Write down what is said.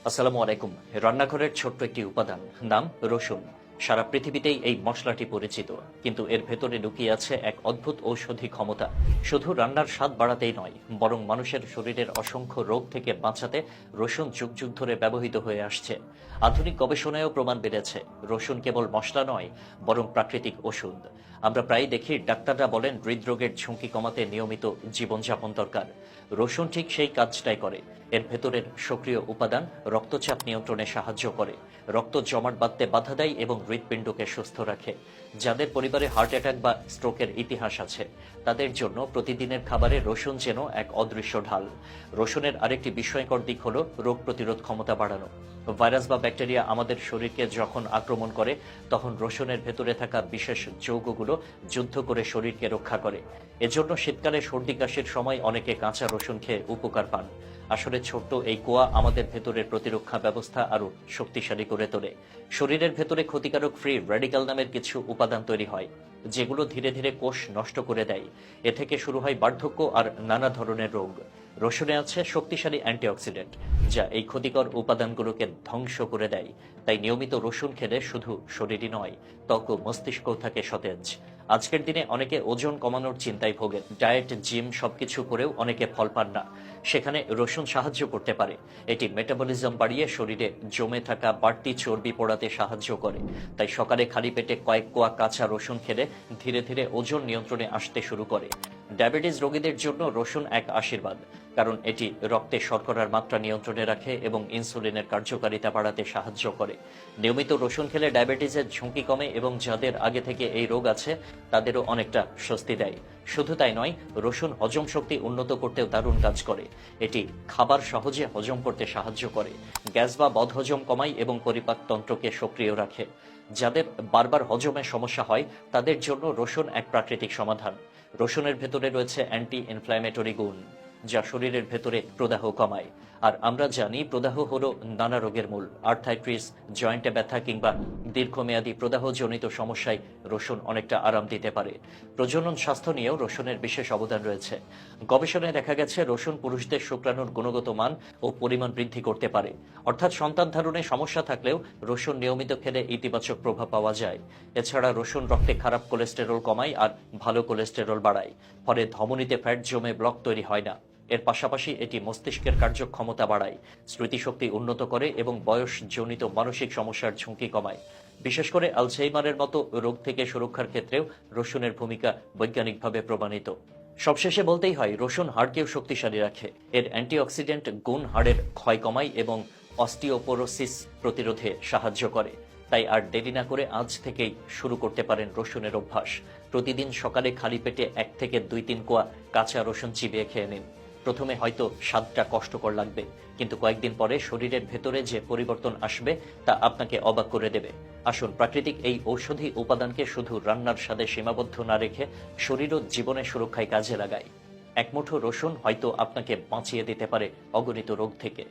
আসসালামু আলাইকুম। রান্নাঘরের ছোট্ট একটি উপাদান, নাম রসুন। সারা পৃথিবীতেই এই মশলাটি পরিচিত, কিন্তু এর ভেতরে লুকিয়ে আছে এক অদ্ভুত ঔষধি ক্ষমতা। শুধু রান্নার স্বাদ বাড়াতেই নয়, বরং মানুষের শরীরের অসংখ্য রোগ থেকে বাঁচাতে রসুন যুগ যুগ ধরে ব্যবহৃত হয়ে আসছে। আধুনিক গবেষণায়ও প্রমাণ বেড়েছে রসুন কেবল মশলা নয়, বরং প্রাকৃতিক ওষুধ। আমরা প্রায়ই দেখি ডাক্তাররা বলেন হৃদরোগের ঝুঁকি কমাতে নিয়মিত জীবনযাপন দরকার। রসুন ঠিক সেই কাজটাই করে। এর ভেতরের সক্রিয় উপাদান রক্তচাপ নিয়ন্ত্রণে সাহায্য করে, রক্ত জমাট বাঁধতে বাধা দেয় এবং হৃৎপিণ্ডকে সুস্থ রাখে। যাদের পরিবারে হার্ট অ্যাটাক বা স্ট্রোকের ইতিহাস আছে, তাদের জন্য প্রতিদিনের খাবারে রসুন যেন এক অদৃশ্য ঢাল। রসুনের আরেকটি বিস্ময়কর দিক হলো রোগ প্রতিরোধ ক্ষমতা বাড়ানো। ভাইরাস বা ব্যাকটেরিয়া আমাদের শরীরকে যখন আক্রমণ করে, তখন রসুনের ভেতরে থাকা বিশেষ যৌগগুলো যুদ্ধ করে শরীরকে রক্ষা করে। এজন্য শীতকালে সর্দি কাশির সময় অনেকে কাঁচা রসুন খেয়ে উপকার পান। আসলে ছোট্ট এই কোয়া আমাদের ভেতরের প্রতিরক্ষা ব্যবস্থা আরো শক্তিশালী করে তোলে। শরীরের ভেতরে ক্ষতিকারক ফ্রি রেডিক্যাল নামের কিছু উপাদান তৈরি হয়, যেগুলো ধীরে ধীরে কোষ নষ্ট করে দেয়। এ থেকে শুরু হয় বার্ধক্য আর নানা ধরনের রোগ। রসুনে আছে শক্তিশালী অ্যান্টিঅক্সিডেন্ট, যা এই ক্ষতিকর উপাদানগুলোকে ধ্বংস করে দেয়। তাই নিয়মিত রসুন খেলে শুধু শরীরই নয়, ত্বক ও মস্তিষ্কও থাকে সতেজ। আজকের দিনে অনেকে ওজন কমানোর চিন্তায় ভোগেন। ডায়েট, জিম সবকিছু করেও অনেকে ফল পান না। সেখানে রসুন সাহায্য করতে পারে। এটি মেটাবলিজম বাড়িয়ে শরীরে জমে থাকা বাড়তি চর্বি পোড়াতে সাহায্য করে। তাই সকালে খালি পেটে কয়েক কোয়া কাঁচা রসুন খেলে ধীরে ধীরে ওজন নিয়ন্ত্রণে আসতে শুরু করে। ডায়াবেটিস রোগীদের জন্য রসুন এক আশীর্বাদ, কারণ এটি রক্তে শর্করার মাত্রা নিয়ন্ত্রণে রাখে এবং ইনসুলিনের কার্যকারিতা বাড়াতে সাহায্য করে। নিয়মিত রসুন খেলে ডায়াবেটিসের ঝুঁকি কমে এবং যাদের আগে থেকে এই রোগ আছে, তাদেরও অনেকটা স্বস্তি দেয়। শুধু তাই নয়, রসুন হজম শক্তি উন্নত করতেও দারুণ কাজ করে। এটি খাবার সহজে হজম করতে সাহায্য করে, গ্যাস বা বদহজম কমায় এবং পরিপাকতন্ত্রকে সক্রিয় রাখে। যাদের বারবার হজমের সমস্যা হয়, তাদের জন্য রসুন এক প্রাকৃতিক সমাধান। রসুনের ভেতরে রয়েছে অ্যান্টি ইনফ্ল্যামেটরি গুণ, যা শরীরের ভেতরে প্রদাহ কমায়। আর আমরা জানি প্রদাহ হলো নানা রোগের মূল। আর্থ্রাইটিস, জয়েন্টে ব্যথা কিংবা দীর্ঘমেয়াদী প্রদাহজনিত সমস্যায় রসুন অনেকটা আরাম দিতে পারে। প্রজনন স্বাস্থ্য নিয়েও রসুনের বিশেষ অবদান রয়েছে। গবেষণায় দেখা গেছে রসুন পুরুষদের শুক্রাণুর গুণগত মান ও পরিমাণ বৃদ্ধি করতে পারে। অর্থাৎ সন্তান ধারণে সমস্যা থাকলেও রসুন নিয়মিত খেলে ইতিবাচক প্রভাব পাওয়া যায়। এছাড়া রসুন রক্তে খারাপ কোলেস্টেরল কমায় আর ভালো কোলেস্টেরল বাড়ায়। ফলে ধমনীতে ফ্যাট জমে ব্লক তৈরি হয় না। এর পাশাপাশি এটি মস্তিষ্কের কার্যক্ষমতা বাড়ায়, স্মৃতিশক্তি উন্নত করে এবং বয়সজনিত মানসিক সমস্যার ঝুঁকি কমায়। বিশেষ করে আলঝেইমারের মতো রোগ থেকে সুরক্ষার ক্ষেত্রেও রসুনের ভূমিকা বৈজ্ঞানিকভাবে প্রমাণিত। সবশেষে বলতেই হয়, রসুন হাড়কেও শক্তিশালী রাখে। এর অ্যান্টিঅক্সিডেন্ট গুণ হাড়ের ক্ষয় কমায় এবং অস্টিওপোরোসিস প্রতিরোধে সাহায্য করে। তাই আর দেরি না করে আজ থেকেই শুরু করতে পারেন রসুনের অভ্যাস। প্রতিদিন সকালে খালি পেটে 1 থেকে 2-3 কোয়া কাঁচা রসুন চিবিয়ে খেয়ে নিন। প্রথমে হয়তো স্বাদটা কষ্টকর লাগবে, কিন্তু কয়েকদিন পরে শরীরের ভেতরে যে পরিবর্তন আসবে, তা আপনাকে অবাক করে দেবে। আসুন প্রাকৃতিক এই ঔষধি উপাদানকে শুধু রান্নার স্বাদে সীমাবদ্ধ না রেখে শরীর ও জীবনের সুরক্ষায় কাজে লাগাই। এক মুঠো রসুন হয়তো আপনাকে বাঁচিয়ে দিতে পারে অগণিত রোগ থেকে।